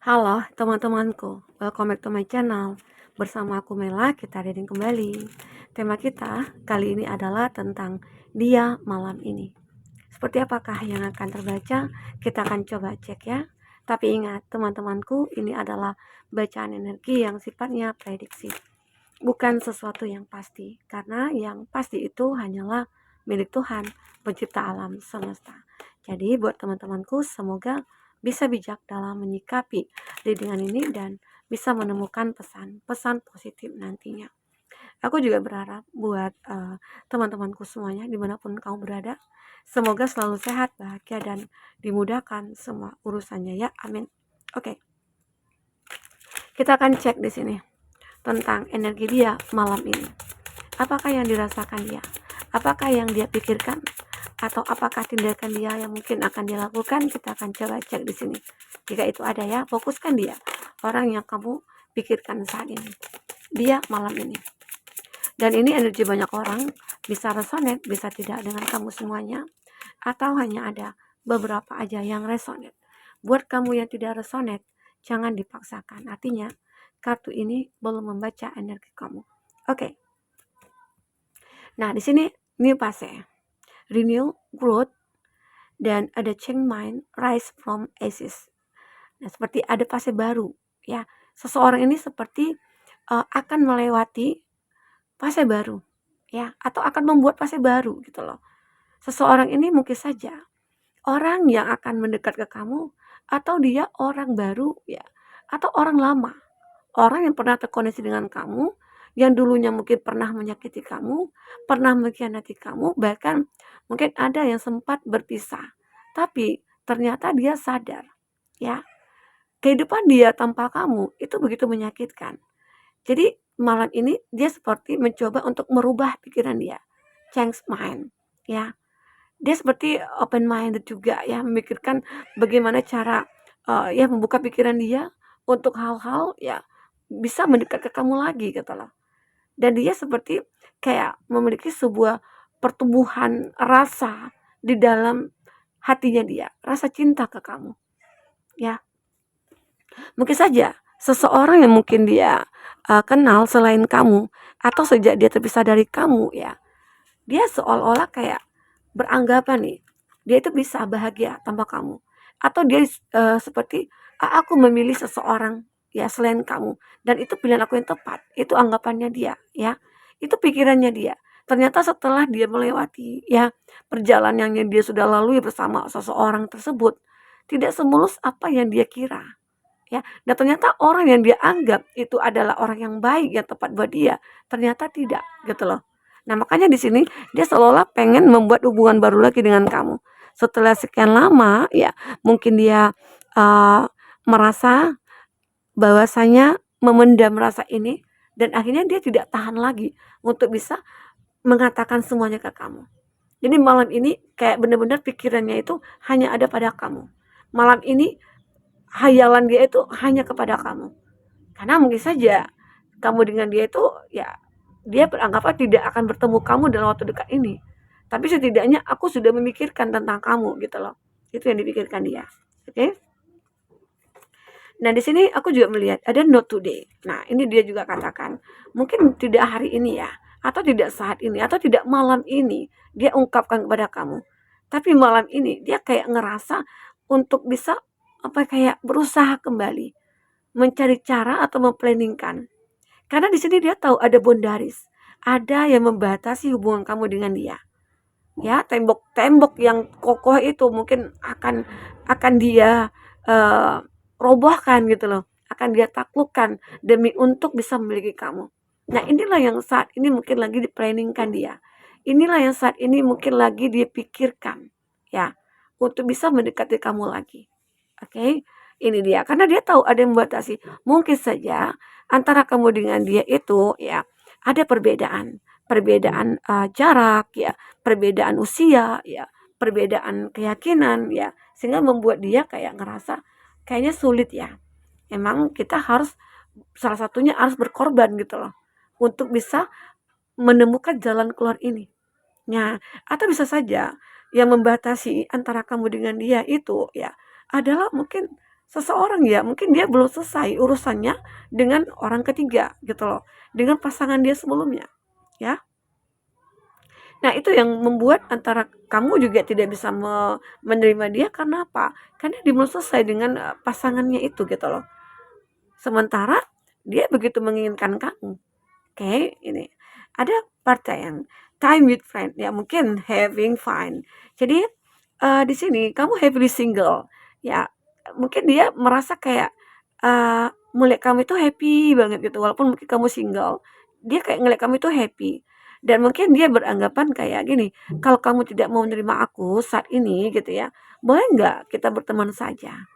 Halo teman-temanku, welcome back to my channel. Bersama aku Mela, kita reading kembali. Tema kita kali ini adalah tentang dia malam ini. Seperti apakah yang akan terbaca? Kita akan coba cek ya. Tapi ingat teman-temanku, ini adalah bacaan energi yang sifatnya prediksi. Bukan sesuatu yang pasti, karena yang pasti itu hanyalah milik Tuhan, pencipta alam semesta. Jadi buat teman-temanku, semoga bisa bijak dalam menyikapi readingan ini dan bisa menemukan pesan-pesan positif nantinya. Aku juga berharap buat teman-temanku semuanya dimanapun kamu berada, semoga selalu sehat, bahagia, dan dimudahkan semua urusannya ya. Amin. Oke, kita akan cek di sini tentang energi dia malam ini. Apakah yang dirasakan dia? Apakah yang dia pikirkan? Atau apakah tindakan dia yang mungkin akan dilakukan? Kita akan coba cek di sini. Jika itu ada ya, fokuskan dia. Orang yang kamu pikirkan saat ini. Dia malam ini. Dan ini energi banyak orang, bisa resonate, bisa tidak dengan kamu semuanya. Atau hanya ada beberapa aja yang resonate. Buat kamu yang tidak resonate, jangan dipaksakan. Artinya, kartu ini belum membaca energi kamu. Oke. Nah, di sini new fase, renew, growth, dan ada change mind, rise from ashes. Nah, seperti ada fase baru, ya. Seseorang ini seperti akan melewati fase baru, ya, atau akan membuat fase baru gitu loh. Seseorang ini mungkin saja orang yang akan mendekat ke kamu, atau dia orang baru, ya, atau orang lama. Orang yang pernah terkoneksi dengan kamu, yang dulunya mungkin pernah menyakiti kamu, pernah mengkhianati kamu, bahkan mungkin ada yang sempat berpisah. Tapi ternyata dia sadar, ya, kehidupan dia tanpa kamu itu begitu menyakitkan. Jadi malam ini dia seperti mencoba untuk merubah pikiran dia, change mind, ya. Dia seperti open minded juga ya, memikirkan bagaimana cara ya membuka pikiran dia untuk hal-hal ya bisa mendekat ke kamu lagi gitu loh. Dan dia seperti kayak memiliki sebuah pertumbuhan rasa di dalam hatinya dia, rasa cinta ke kamu. Ya, mungkin saja seseorang yang mungkin dia kenal selain kamu atau sejak dia terpisah dari kamu ya, dia seolah-olah kayak beranggapan nih, dia itu bisa bahagia tanpa kamu. Atau dia seperti aku memilih seseorang ya selain kamu dan itu pilihan aku yang tepat. Itu anggapannya dia ya. Itu pikirannya dia. Ternyata setelah dia melewati ya perjalanan yang dia sudah lalui bersama seseorang tersebut, tidak semulus apa yang dia kira. Ya, dan ternyata orang yang dia anggap itu adalah orang yang baik, yang tepat buat dia, ternyata tidak, gitu loh. Nah, makanya di sini dia seolah-olah pengen membuat hubungan baru lagi dengan kamu. Setelah sekian lama, ya mungkin dia merasa bahwasanya memendam rasa ini dan akhirnya dia tidak tahan lagi untuk bisa mengatakan semuanya ke kamu. Jadi malam ini kayak benar-benar pikirannya itu hanya ada pada kamu. Malam ini hayalan dia itu hanya kepada kamu. Karena mungkin saja kamu dengan dia itu ya dia beranggapan tidak akan bertemu kamu dalam waktu dekat ini. Tapi setidaknya aku sudah memikirkan tentang kamu gitu loh. Itu yang dipikirkan dia. Oke? Okay? Nah, di sini aku juga melihat ada not today. Nah, ini dia juga katakan, mungkin tidak hari ini ya, atau tidak saat ini, atau tidak malam ini dia ungkapkan kepada kamu. Tapi malam ini dia kayak ngerasa untuk bisa apa kayak berusaha kembali mencari cara atau memplanningkan. Karena di sini dia tahu ada bondaris, ada yang membatasi hubungan kamu dengan dia. Ya, tembok-tembok yang kokoh itu mungkin akan dia uh, robohkan gitu loh, akan dia taklukkan demi untuk bisa memiliki kamu. Nah, inilah yang saat ini mungkin lagi diplanningkan dia. Inilah yang saat ini mungkin lagi dia pikirkan, ya, untuk bisa mendekati kamu lagi. Oke, okay? Ini dia. Karena dia tahu ada yang membatasi. Mungkin saja antara kamu dengan dia itu ya ada perbedaan. Perbedaan jarak ya, perbedaan usia ya, perbedaan keyakinan ya. Sehingga membuat dia kayak ngerasa kayaknya sulit ya. Emang kita harus salah satunya harus berkorban gitu loh. Untuk bisa menemukan jalan keluar ini. Nah, atau bisa saja yang membatasi antara kamu dengan dia itu ya adalah mungkin seseorang ya, mungkin dia belum selesai urusannya dengan orang ketiga gitu loh, dengan pasangan dia sebelumnya, ya. Nah, itu yang membuat antara kamu juga tidak bisa menerima dia karena apa? Karena dia belum selesai dengan pasangannya itu gitu loh. Sementara dia begitu menginginkan kamu. Oke, ini ada part yang time with friend ya, mungkin having fun. Jadi di sini kamu happily single ya, mungkin dia merasa kayak melihat kamu itu happy banget gitu, walaupun mungkin kamu single, dia kayak ngeliat kamu itu happy. Dan mungkin dia beranggapan kayak gini, kalau kamu tidak mau menerima aku saat ini gitu ya, boleh nggak kita berteman saja?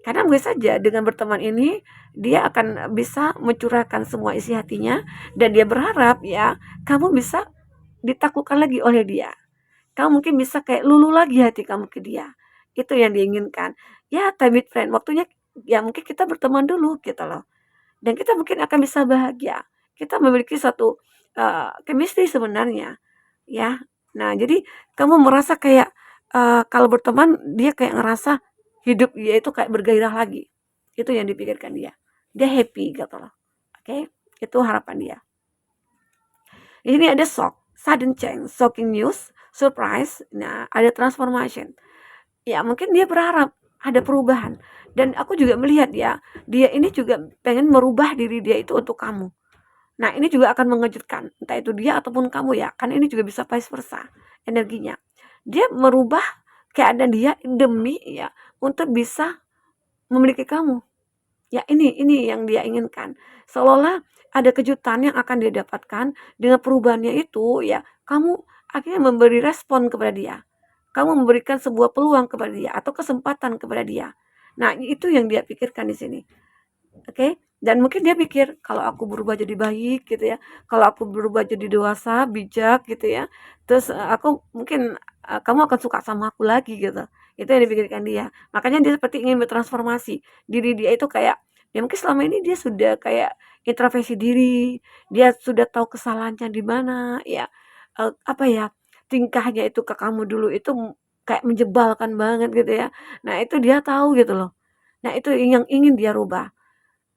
Karena mungkin saja dengan berteman ini, dia akan bisa mencurahkan semua isi hatinya dan dia berharap ya, kamu bisa ditaklukkan lagi oleh dia. Kamu mungkin bisa kayak luluh lagi hati kamu ke dia. Itu yang diinginkan. Ya, time with friend, waktunya ya mungkin kita berteman dulu gitu loh. Dan kita mungkin akan bisa bahagia. Kita memiliki satu chemistry sebenarnya, ya. Nah, jadi kamu merasa kayak kalau berteman dia kayak ngerasa hidup dia itu kayak bergairah lagi. Itu yang dipikirkan dia. Dia happy gitu loh. Oke, itu harapan dia. Ini ada shock, sudden change, shocking news, surprise, nah ada transformation. Ya mungkin dia berharap ada perubahan. Dan aku juga melihat ya, dia ini juga pengen merubah diri dia itu untuk kamu. Nah ini juga akan mengejutkan, entah itu dia ataupun kamu ya, kan ini juga bisa vice versa energinya. Dia merubah keadaan dia demi ya untuk bisa memiliki kamu. Ya ini yang dia inginkan. Seolah-olah ada kejutan yang akan dia dapatkan dengan perubahannya itu ya, kamu akhirnya memberi respon kepada dia. Kamu memberikan sebuah peluang kepada dia atau kesempatan kepada dia. Nah, itu yang dia pikirkan di sini. Oke? Dan mungkin dia pikir kalau aku berubah jadi baik gitu ya, kalau aku berubah jadi dewasa, bijak gitu ya, terus aku mungkin kamu akan suka sama aku lagi gitu. Itu yang dipikirkan dia. Makanya dia seperti ingin bertransformasi. Diri dia itu kayak ya mungkin selama ini dia sudah kayak introspeksi diri, dia sudah tahu kesalahannya di mana ya. Apa ya? Tingkahnya itu ke kamu dulu itu kayak menjebalkan banget gitu ya. Nah, itu dia tahu gitu loh. Nah, itu yang ingin dia rubah.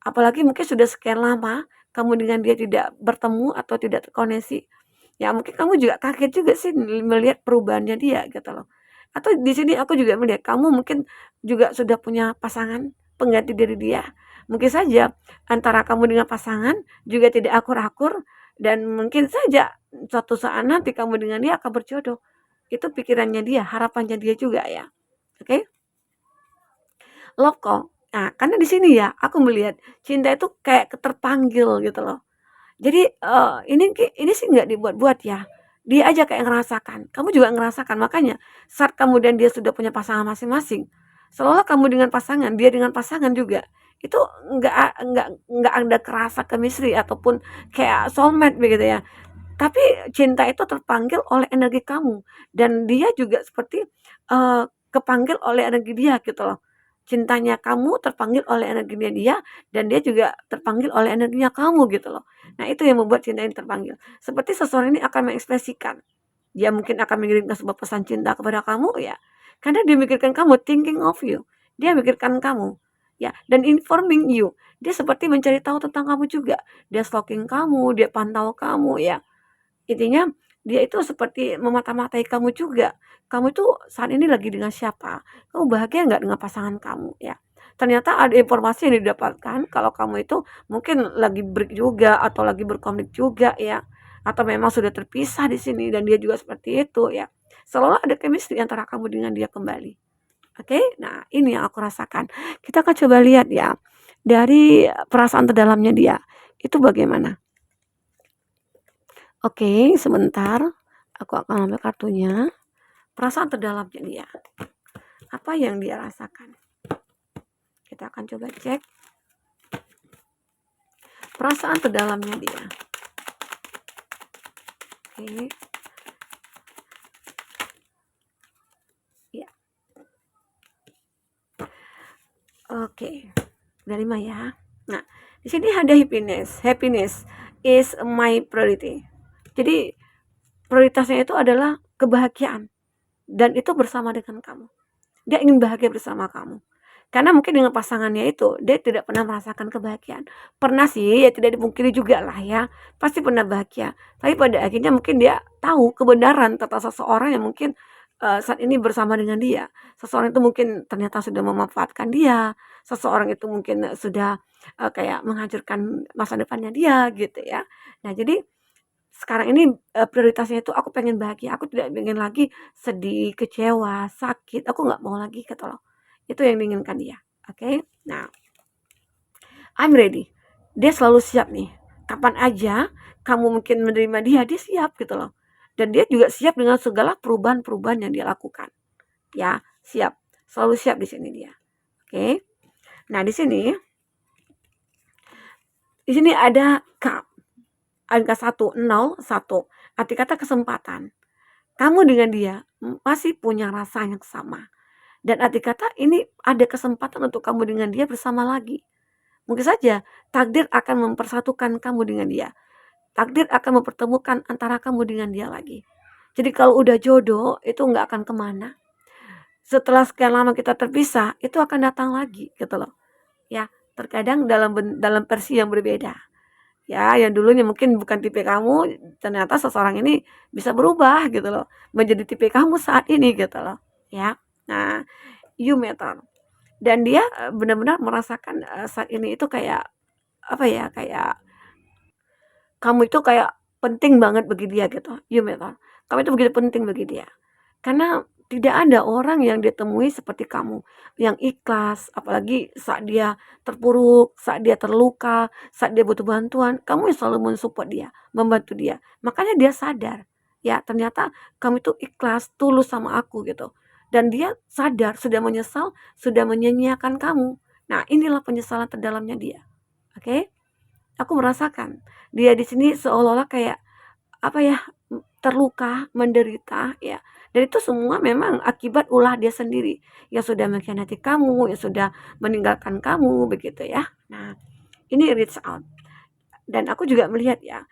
Apalagi mungkin sudah sekian lama kamu dengan dia tidak bertemu atau tidak terkoneksi. Ya mungkin kamu juga kaget juga sih melihat perubahannya dia gitu loh. Atau di sini aku juga melihat kamu mungkin juga sudah punya pasangan pengganti dari dia. Mungkin saja antara kamu dengan pasangan juga tidak akur-akur dan mungkin saja suatu saat nanti kamu dengan dia akan berjodoh. Itu pikirannya dia, harapannya dia juga ya. Oke? Love kok. Nah, karena di sini ya aku melihat cinta itu kayak terpanggil gitu loh. Jadi, ini sih nggak dibuat-buat ya, dia aja kayak ngerasakan, kamu juga ngerasakan. Makanya saat kamu dan dia sudah punya pasangan masing-masing, seolah kamu dengan pasangan, dia dengan pasangan juga, itu nggak ada kerasa chemistry ataupun kayak soulmate begitu ya. Tapi cinta itu terpanggil oleh energi kamu dan dia juga seperti, kepanggil oleh energi dia gitu loh. Cintanya kamu terpanggil oleh energinya dia dan dia juga terpanggil oleh energinya kamu gitu loh. Nah, itu yang membuat cinta ini terpanggil. Seperti seseorang ini akan mengekspresikan, dia mungkin akan mengirimkan sebuah pesan cinta kepada kamu ya, karena dia memikirkan kamu, thinking of you. Dia memikirkan kamu, ya, dan informing you. Dia seperti mencari tahu tentang kamu juga. Dia stalking kamu, dia pantau kamu ya. Intinya dia itu seperti memata-matai kamu juga. Kamu itu saat ini lagi dengan siapa? Kamu bahagia nggak dengan pasangan kamu? Ya. Ternyata ada informasi yang didapatkan kalau kamu itu mungkin lagi break juga atau lagi berkonflik juga ya. Atau memang sudah terpisah di sini dan dia juga seperti itu ya. Selalu ada chemistry antara kamu dengan dia kembali. Oke? Nah, ini yang aku rasakan. Kita akan coba lihat ya dari perasaan terdalamnya dia. Itu bagaimana? Oke, sebentar. Aku akan ambil kartunya. Perasaan terdalamnya dia. Apa yang dia rasakan? Kita akan coba cek. Perasaan terdalamnya dia. Oke. Ya. Oke. Udah 5 ya. Nah, di sini ada happiness. Happiness is my priority. Jadi prioritasnya itu adalah kebahagiaan dan itu bersama dengan kamu. Dia ingin bahagia bersama kamu. Karena mungkin dengan pasangannya itu, dia tidak pernah merasakan kebahagiaan. Pernah sih, ya tidak dipungkiri juga lah ya, pasti pernah bahagia. Tapi pada akhirnya mungkin dia tahu kebenaran tentang seseorang yang mungkin saat ini bersama dengan dia. Seseorang itu mungkin ternyata sudah memanfaatkan dia, seseorang itu mungkin sudah kayak menghancurkan masa depannya dia gitu ya. Nah jadi sekarang ini prioritasnya itu aku pengen bahagia, aku tidak pengen lagi sedih, kecewa, sakit, aku nggak mau lagi gitu loh. Itu yang diinginkan dia. Oke. Nah, I'm ready. Dia selalu siap nih. Kapan aja kamu mungkin menerima dia, dia siap gitu loh. Dan dia juga siap dengan segala perubahan-perubahan yang dia lakukan. Ya, siap. Selalu siap di sini dia. Oke. Nah, di sini ada angka 1, 0, 1. Arti kata kesempatan. Kamu dengan dia masih punya rasa yang sama. Dan arti kata ini ada kesempatan untuk kamu dengan dia bersama lagi. Mungkin saja takdir akan mempersatukan kamu dengan dia. Takdir akan mempertemukan antara kamu dengan dia lagi. Jadi kalau udah jodoh itu nggak akan kemana. Setelah sekian lama kita terpisah, itu akan datang lagi gitu loh. Ya, terkadang dalam versi yang berbeda. Ya, yang dulunya mungkin bukan tipe kamu, ternyata seseorang ini bisa berubah gitu loh, menjadi tipe kamu saat ini gitu loh. Ya. Nah, you matter. Dan dia benar-benar merasakan saat ini itu kayak apa ya, kayak kamu itu kayak penting banget bagi dia gitu, you matter. Kamu itu begitu penting bagi dia. Karena tidak ada orang yang dia temui seperti kamu, yang ikhlas, apalagi saat dia terpuruk, saat dia terluka, saat dia butuh bantuan, kamu yang selalu mensupport dia, membantu dia. Makanya dia sadar, ya ternyata kamu itu ikhlas, tulus sama aku gitu. Dan dia sadar, sudah menyesal, sudah menyia-nyiakan kamu. Nah, inilah penyesalan terdalamnya dia. Oke? Aku merasakan dia di sini seolah-olah kayak apa ya, terluka, menderita ya. Dan itu semua memang akibat ulah dia sendiri yang sudah mengkhianati kamu, yang sudah meninggalkan kamu begitu ya. Nah, ini reach out. Dan aku juga melihat ya,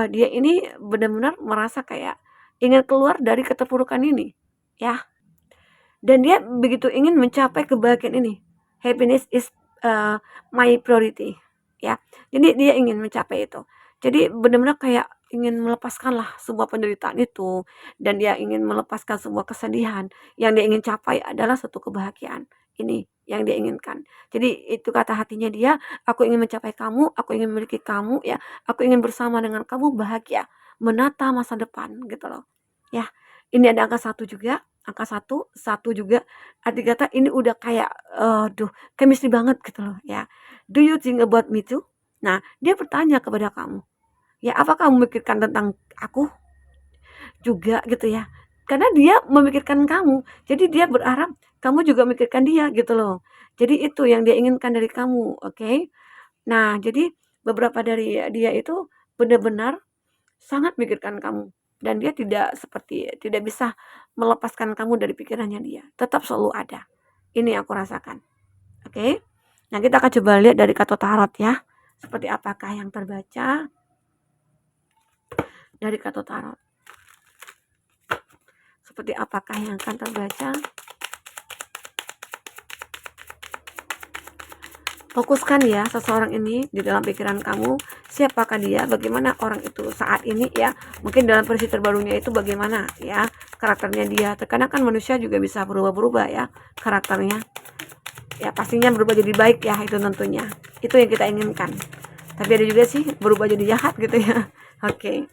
dia ini benar-benar merasa kayak ingin keluar dari keterpurukan ini ya. Dan dia begitu ingin mencapai kebahagiaan ini. Happiness is my priority ya. Jadi dia ingin mencapai itu. Jadi benar-benar kayak ingin melepaskanlah sebuah penderitaan itu dan dia ingin melepaskan sebuah kesedihan. Yang dia ingin capai adalah satu kebahagiaan. Ini yang dia inginkan. Jadi itu kata hatinya dia, aku ingin mencapai kamu, aku ingin memiliki kamu ya, aku ingin bersama dengan kamu bahagia, menata masa depan gitu loh. Ya, ini ada angka 1 juga, angka 1, 1 juga. Arti kata ini udah kayak, aduh chemistry banget gitu loh ya. Do you think about me too? Nah, dia bertanya kepada kamu, ya apa kamu memikirkan tentang aku juga gitu ya. Karena dia memikirkan kamu, jadi dia berharap kamu juga memikirkan dia gitu loh. Jadi itu yang dia inginkan dari kamu, oke? Nah, jadi beberapa dari dia itu benar-benar sangat memikirkan kamu dan dia tidak bisa melepaskan kamu dari pikirannya dia. Tetap selalu ada. Ini yang aku rasakan. Oke? Nah, kita akan coba lihat dari kartu tarot ya. Seperti apakah yang terbaca dari kartu tarot. Seperti apakah yang akan terbaca? Fokuskan ya seseorang ini di dalam pikiran kamu. Siapakah dia? Bagaimana orang itu saat ini ya? Mungkin dalam versi terbarunya itu bagaimana ya karakternya dia. Terkadang kan manusia juga bisa berubah-berubah ya karakternya. Ya pastinya berubah jadi baik ya, itu tentunya. Itu yang kita inginkan. Tapi ada juga sih berubah jadi jahat gitu ya. Oke.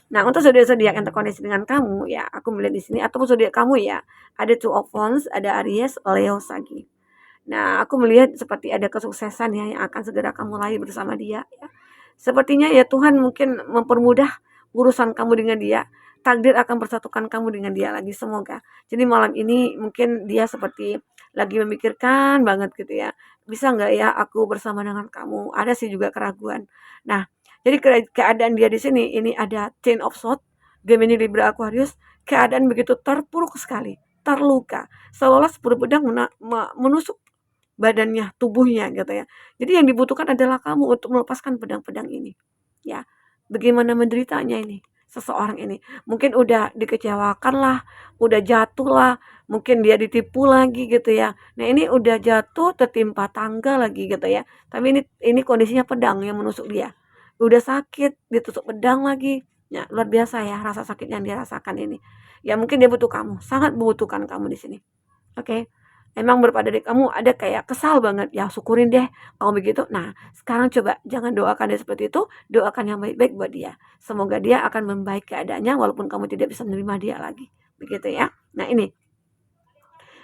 Nah, untuk zodiak-zodiak yang terkoneksi dengan kamu ya, aku melihat di sini ataupun zodiak kamu ya, ada Two of Wands, ada Aries, Leo, Sagi. Nah, aku melihat seperti ada kesuksesan ya yang akan segera kamu raih bersama dia ya. Sepertinya ya Tuhan mungkin mempermudah urusan kamu dengan dia. Takdir akan persatukan kamu dengan dia lagi semoga. Jadi malam ini mungkin dia seperti lagi memikirkan banget gitu ya. Bisa nggak ya aku bersama dengan kamu? Ada sih juga keraguan. Nah, jadi keadaan dia di sini ini ada Ten of Swords, Gemini, Libra, Aquarius. Keadaan begitu terpuruk sekali, terluka, seolah-olah 10 pedang menusuk badannya, tubuhnya gitu ya. Jadi yang dibutuhkan adalah kamu untuk melepaskan pedang-pedang ini. Ya. Bagaimana menderitanya ini. seseorang ini. Mungkin udah dikecewakan lah, udah jatuh lah, mungkin dia ditipu lagi gitu ya. Nah ini udah jatuh tertimpa tangga lagi gitu ya. Tapi ini kondisinya pedang yang menusuk dia. Udah sakit, ditusuk pedang lagi. Ya, luar biasa ya rasa sakit yang dia rasakan ini. Ya mungkin dia butuh kamu, sangat membutuhkan kamu di sini. Oke. Emang beberapa dari kamu ada kayak kesal banget, ya syukurin deh kalau begitu. Nah, sekarang coba jangan doakan dia seperti itu, doakan yang baik-baik buat dia. Semoga dia akan membaik keadaannya walaupun kamu tidak bisa menerima dia lagi. Begitu ya. Nah, ini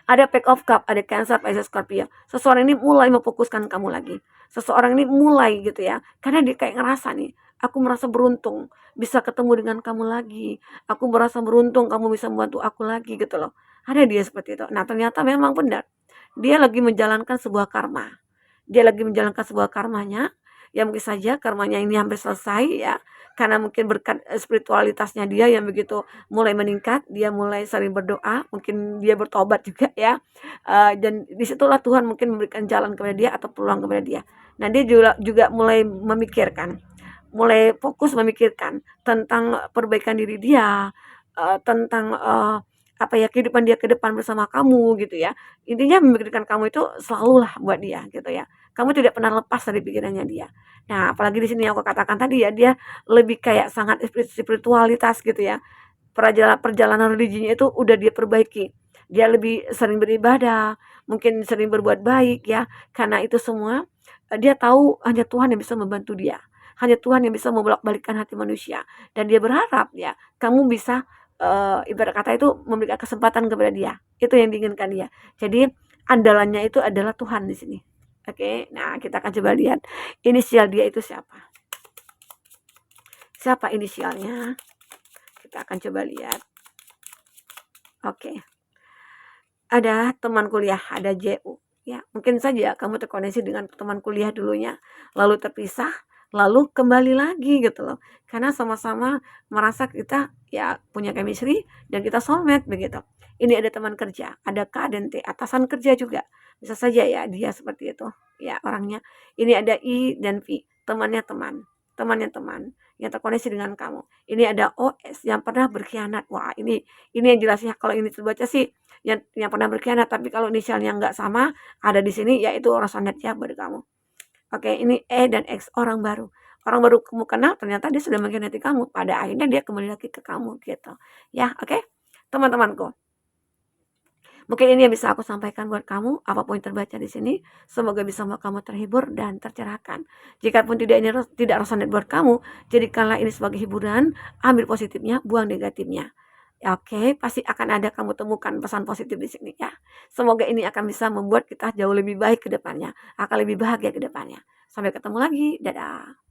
ada Pack of Cup, ada Cancer, Pisces, Scorpio. Seseorang ini mulai memfokuskan kamu lagi. Seseorang ini mulai gitu ya. Karena dia kayak ngerasa nih, aku merasa beruntung bisa ketemu dengan kamu lagi. Aku merasa beruntung kamu bisa membantu aku lagi gitu loh. Ada dia seperti itu. Nah, ternyata memang benar. Dia lagi menjalankan sebuah karma. Dia lagi menjalankan sebuah karmanya. Ya mungkin saja karmanya ini hampir selesai ya. Karena mungkin berkat spiritualitasnya dia yang begitu mulai meningkat, dia mulai sering berdoa, mungkin dia bertobat juga ya. Dan disitulah Tuhan mungkin memberikan jalan kepada dia atau peluang kepada dia. Nah dia juga mulai memikirkan, mulai fokus memikirkan tentang perbaikan diri dia, tentang apa ya kehidupan dia ke depan bersama kamu gitu ya. Intinya memikirkan kamu itu selalulah buat dia gitu ya. Kamu tidak pernah lepas dari pikirannya dia. Nah, apalagi di sini aku katakan tadi ya, dia lebih kayak sangat spiritualitas gitu ya. Perjalanan religinya itu udah dia perbaiki. Dia lebih sering beribadah, mungkin sering berbuat baik ya. Karena itu semua dia tahu hanya Tuhan yang bisa membantu dia. Hanya Tuhan yang bisa membolak-balikkan hati manusia. Dan dia berharap ya kamu bisa ibarat kata itu memberikan kesempatan kepada dia. Itu yang diinginkan dia. Jadi andalannya itu adalah Tuhan di sini. Oke, nah kita akan coba lihat inisial dia itu siapa. Siapa inisialnya? Kita akan coba lihat. Oke. Ada teman kuliah, ada JU. Ya, mungkin saja kamu terkoneksi dengan teman kuliah dulunya, lalu terpisah, lalu kembali lagi gitu loh. Karena sama-sama merasa kita ya punya chemistry dan kita soulmate begitu. Ini ada teman kerja, ada K dan T, atasan kerja juga. Bisa saja ya dia seperti itu. Ya, orangnya. Ini ada I dan V, temannya teman yang terkoneksi dengan kamu. Ini ada OS yang pernah berkhianat. Wah, ini yang jelas ya kalau ini terbaca sih yang pernah berkhianat, tapi kalau inisialnya nggak sama ada di sini yaitu orang sonet ya buat kamu. Oke, ini E dan X, orang baru kamu kenal ternyata dia sudah mengkhianati kamu, pada akhirnya dia kembali lagi ke kamu gitu ya. Oke teman-temanku, mungkin ini yang bisa aku sampaikan buat kamu. Apapun yang terbaca di sini, semoga bisa membuat kamu terhibur dan tercerahkan. Jikapun tidak resonate buat kamu, jadikanlah ini sebagai hiburan. Ambil positifnya, buang negatifnya. Oke, pasti akan ada kamu temukan pesan positif di sini ya. Semoga ini akan bisa membuat kita jauh lebih baik ke depannya, akan lebih bahagia ke depannya. Sampai ketemu lagi, dadah.